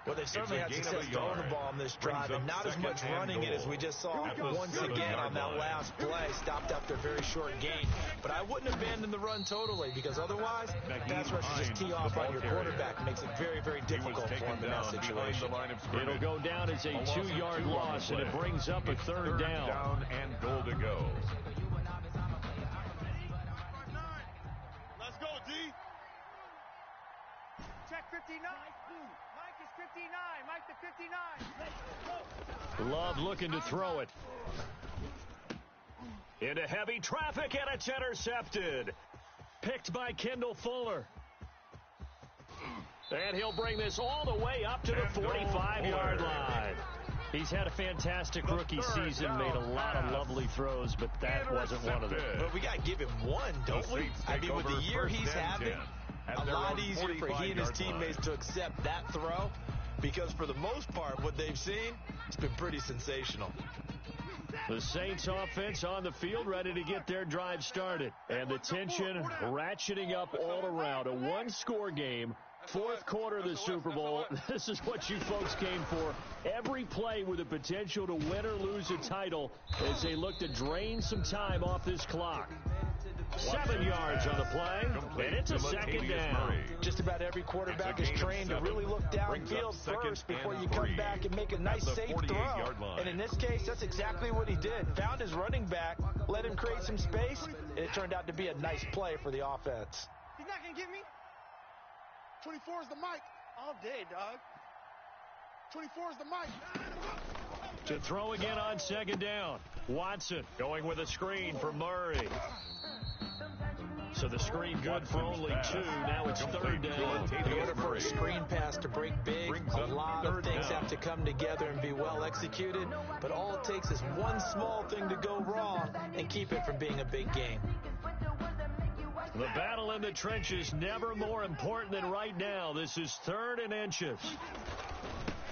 Well, they certainly had success throwing the ball on this drive, and not as much running it as we just saw once again on that last play. Stopped after a very short gain. But I wouldn't abandon the run totally, because otherwise, pass rushers just tee off on your quarterback. It makes it very, very difficult for him in that situation. It'll go down as a 2-yard loss, and it brings up a 3rd down. And goal to go. Let's go, D. Check 59. Mike is 59. Mike the 59. Love looking to throw it. Into heavy traffic, and it's intercepted. Picked by Kendall Fuller. And he'll bring this all the way up to the 45-yard line. He's had a fantastic rookie season, made a lot of lovely throws, but that wasn't one of them. But we got to give him one, don't we? I mean, with the year he's having, a lot easier for he and his teammates to accept that throw, because for the most part, what they've seen, it's been pretty sensational. The Saints offense on the field, ready to get their drive started. And the tension ratcheting up all around. A one-score game. 4th quarter of the Super Bowl. This is what you folks came for. Every play with the potential to win or lose a title as they look to drain some time off this clock. 7 yards on the play, and it's a 2nd down. Just about every quarterback is trained to really look downfield first before you come back and make a nice safe throw. And in this case, that's exactly what he did. Found his running back, let him create some space, and it turned out to be a nice play for the offense. He's not going to get me. 24 is the mic. All day, dog. 24 is the mic. To throw again on 2nd down. Watson going with a screen for Murray. So the screen good for only 2. Now it's 3rd down. In order for a screen pass to break big, a lot of things have to come together and be well executed. But all it takes is one small thing to go wrong and keep it from being a big game. The battle in the trenches never more important than right now. This is 3rd and inches.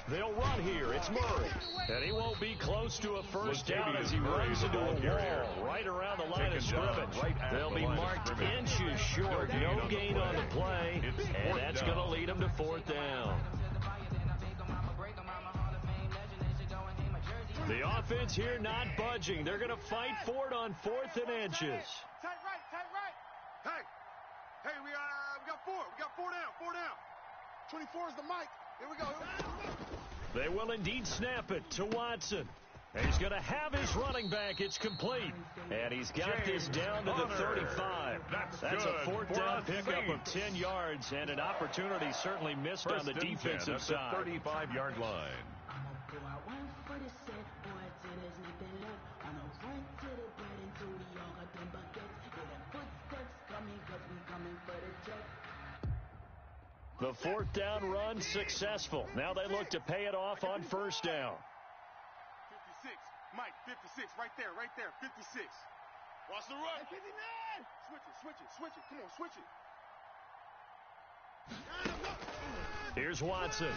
They'll run here. It's Murray. And he won't be close to a first down as he runs into a wall right around the line of scrimmage. They'll be marked inches short. No gain on the play. And that's going to lead them to 4th down. The offense here not budging. They're going to fight for it on 4th and inches. Tight right, tight right. Hey, we got 4. We got 4 down, 4 down. 24 is the mic. Here we go. They will indeed snap it to Watson. And he's going to have his running back. It's complete. And he's got this down to the 35. That's a 4th down pickup of 10 yards, and an opportunity certainly missed on the defensive side. 35-yard line. The 4th down run successful. Now they look to pay it off on 1st down. 56. Mike, 56. Right there, 56. Watch the run. 59. Switch it. Come on, switch it. Here's Watson.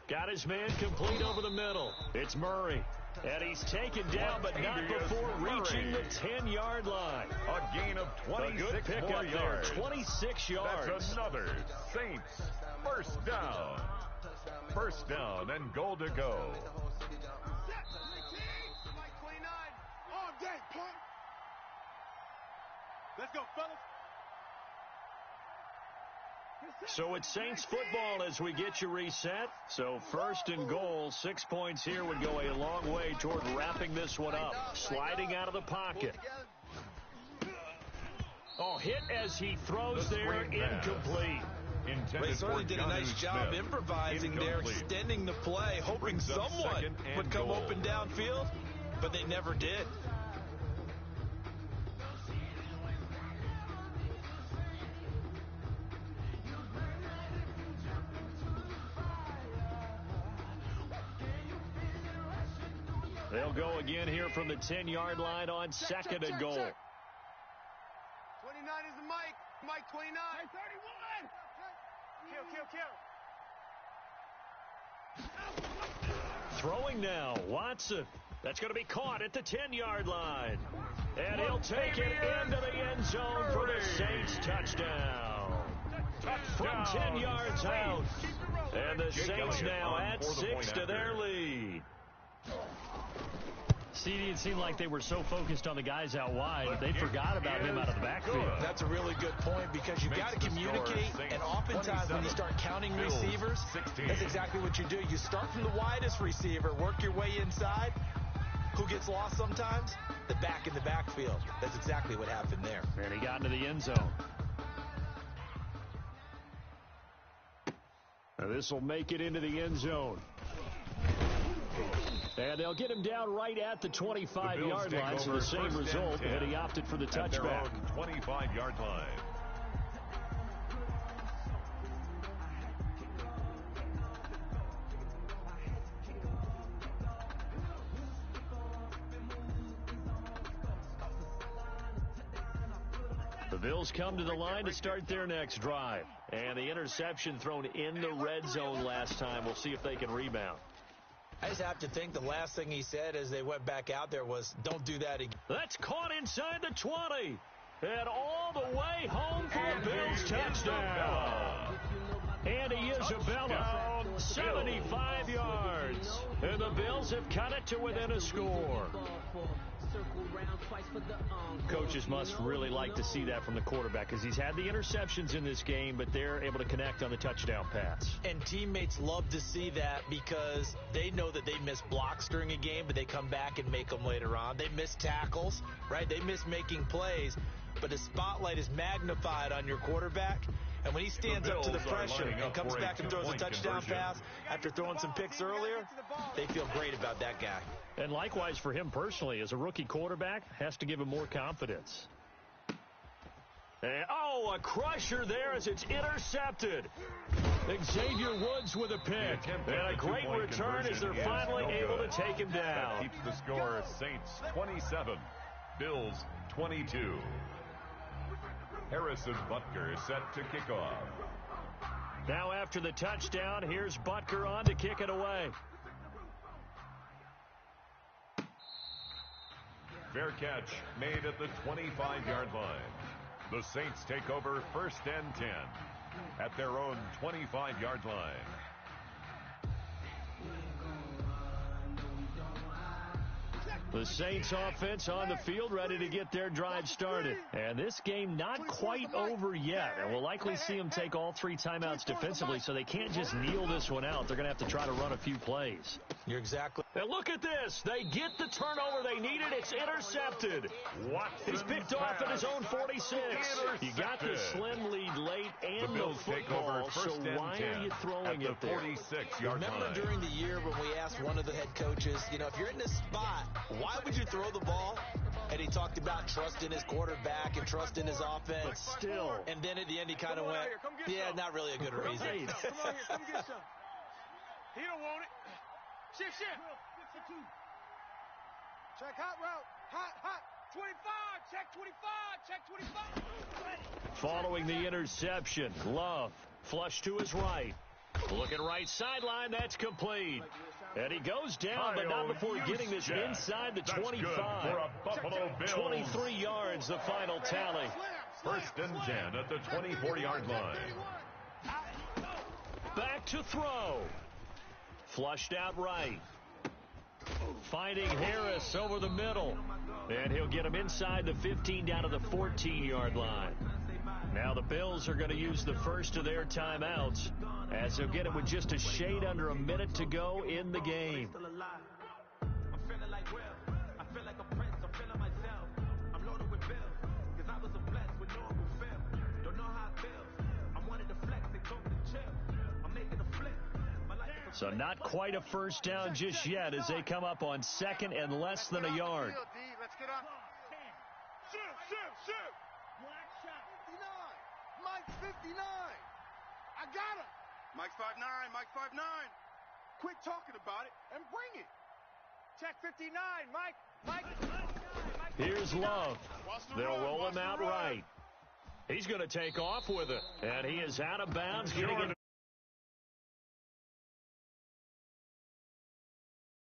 Got his man complete over the middle. It's Murray. And he's taken down, but not before reaching the 10-yard line. A gain of 26 pickup there. 26 yards. That's another Saints first down. 1st down and goal to go. All day, punk. Let's go, fellas. So it's Saints football as we get you reset. So 1st and goal, 6 points here would go a long way toward wrapping this one up. Sliding out of the pocket. Oh, hit as he throws there, incomplete. They certainly did a nice job improvising there, extending the play, hoping someone would come open downfield, but they never did. They'll go again here from the 10-yard line on second and goal. 29 is the Mike. Mike 29. Hey, 31. Kill. Throwing now, Watson. That's going to be caught at the 10-yard line. And he'll take it into the end zone for the Saints touchdown. From 10 yards out. And the Saints now add 6 to their lead. See, it seemed like they were so focused on the guys out wide, they forgot about him out of the backfield. That's a really good point because you've got to communicate, and oftentimes when you start counting receivers, that's exactly what you do. You start from the widest receiver, work your way inside. Who gets lost sometimes? The back in the backfield. That's exactly what happened there. And he got into the end zone. Now this will make it into the end zone. And they'll get him down right at the 25-yard line, so the same result, and he opted for the touchback. 25-yard line. The Bills come to the line to start their next drive. And the interception thrown in the red zone last time. We'll see if they can rebound. I just have to think the last thing he said as they went back out there was, don't do that again. That's caught inside the 20. And all the way home for a Bills touchdown. Andy Isabella, 75 yards. And the Bills have cut it to within a score. Coaches must really like to see that from the quarterback because he's had the interceptions in this game, but they're able to connect on the touchdown pass. And teammates love to see that because they know that they miss blocks during a game, but they come back and make them later on. They miss tackles, right? They miss making plays, but the spotlight is magnified on your quarterback. And when he stands up to the pressure and comes back and throws a touchdown pass after throwing some picks earlier, they feel great about that guy. And likewise for him personally, as a rookie quarterback, has to give him more confidence. And, a crusher there as it's intercepted. Xavier Woods with a pick. And a great return as they're finally able to take him down. That keeps the score Saints 27, Bills 22. Harrison Butker is set to kick off. Now after the touchdown, here's Butker on to kick it away. Fair catch made at the 25-yard line. The Saints take over 1st and 10 at their own 25-yard line. The Saints offense on the field ready to get their drive started. And this game not quite over yet. And we'll likely see them take all 3 timeouts defensively, so they can't just kneel this one out. They're going to have to try to run a few plays. You're exactly. And look at this. They get the turnover they needed. It's intercepted. He's picked off at his own 46. You got the slim lead late and the football, so why are you throwing it there? 46-yard line. Remember during the year when we asked one of the head coaches, if you're in this spot, why would you throw the ball? And he talked about trust in his quarterback and trust in his offense. But still. And then at the end he kind of went, yeah, not really a good reason. Come on here, come get some. He don't want it. Shift. Check hot route. Hot. 25. Check 25. Following the interception, Love flush to his right. Looking right sideline, that's complete. And he goes down, but not before getting this inside the 25. 23 yards, the final tally. 1st and 10 at the 24-yard line. Back to throw. Flushed out right. Finding Harris over the middle. And he'll get him inside the 15 down to the 14-yard line. Now the Bills are going to use the first of their timeouts as they'll get it with just a shade under a minute to go in the game. So not quite a first down just yet as they come up on 2nd and less than a yard. Let's get up. Shoot. Mike's 59. I got him. Mike's 5'9". Quit talking about it and bring it. Check 59, Mike. Mike. Here's Love. They'll roll him out right. He's going to take off with it. And he is out of bounds, getting it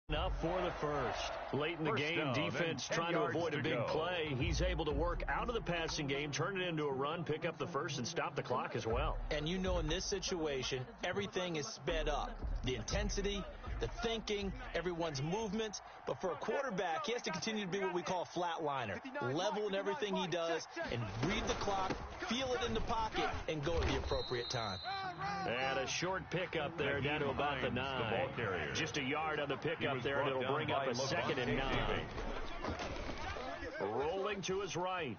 enough for the first. Late in the game, defense trying to avoid a big play. He's able to work out of the passing game, turn it into a run, pick up the first, and stop the clock as well. And you know, in this situation, everything is sped up. The intensity, the thinking, everyone's movement. But for a quarterback, he has to continue to be what we call a flatliner. Level in everything he does and read the clock, feel it in the pocket, and go at the appropriate time. And a short pickup there down to about the 9. Just a yard on the pickup there, and it'll bring up a 2nd and 9. Rolling to his right.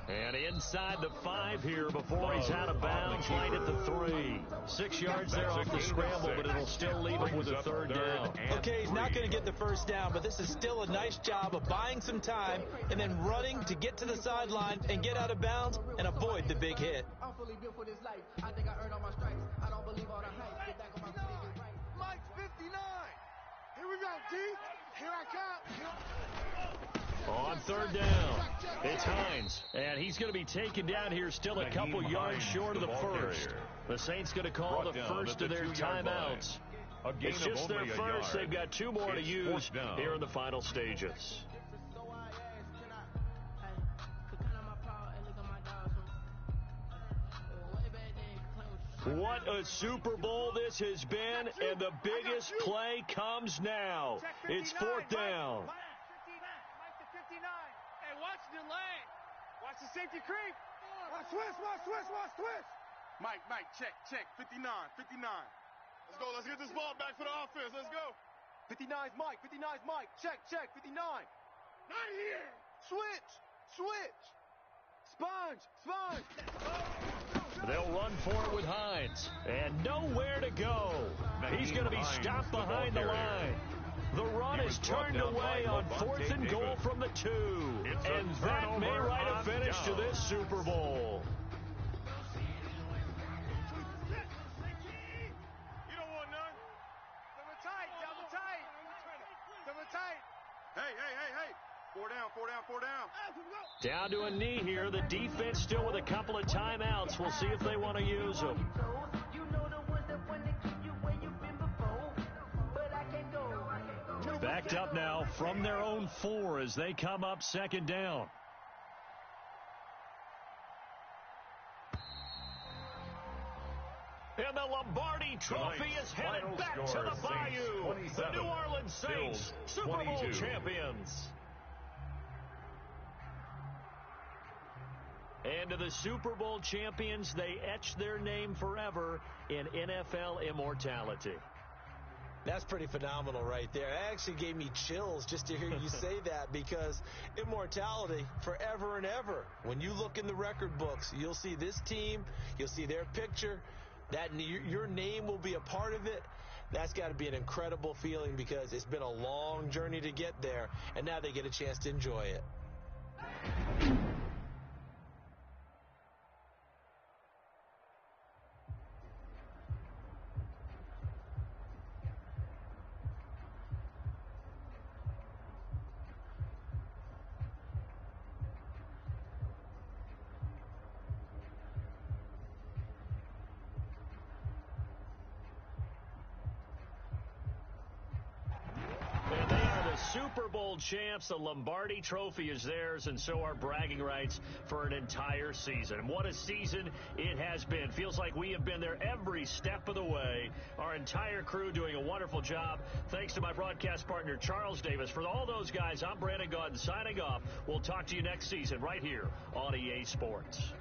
And inside the 5 here before he's out of bounds, right at the 3. 6 yards there off the scramble, but it'll still leave him with a 3rd down. Okay, he's not going to get the first down, but this is still a nice job of buying some time and then running to get to the sideline and get out of bounds and avoid the big hit. I'm fully built for this life. I think I earned all my stripes. I don't believe all the hype. Get back on my feet and get right. Mike's 59. Here we go, D. Here I come. On 3rd down, it's Hines, and he's going to be taken down here still a couple yards short of the first. The Saints going to call the first of their timeouts. It's just their first. They've got 2 more to use here in the final stages. What a Super Bowl this has been, and the biggest play comes now. It's 4th down. Watch the lane. Watch the safety creep. Watch twist. Mike, check. 59. Let's go. Let's get this ball back for the offense. Let's go. 59's Mike. Check. 59. Not here. Switch. Sponge. They'll run for it with Hines. And nowhere to go. He's going to be stopped behind the line. The run is turned away on 4th and goal from the 2. And that may write a finish to this Super Bowl. You don't want none. Double tight. Hey. 4 down. Down to a knee here. The defense still with a couple of timeouts. We'll see if they want to use them. Backed up now from their own 4 as they come up 2nd down. And the Lombardi Trophy is headed back to the Bayou. The New Orleans Saints, Super Bowl champions. And to the Super Bowl champions, they etch their name forever in NFL immortality. That's pretty phenomenal right there. It actually gave me chills just to hear you say that, because immortality forever and ever. When you look in the record books, you'll see this team, you'll see their picture, that your name will be a part of it. That's got to be an incredible feeling, because it's been a long journey to get there, and now they get a chance to enjoy it. Super Bowl champs, the Lombardi Trophy is theirs, and so are bragging rights for an entire season. And what a season it has been. Feels like we have been there every step of the way. Our entire crew doing a wonderful job. Thanks to my broadcast partner, Charles Davis. For all those guys, I'm Brandon GODz signing off. We'll talk to you next season right here on EA Sports.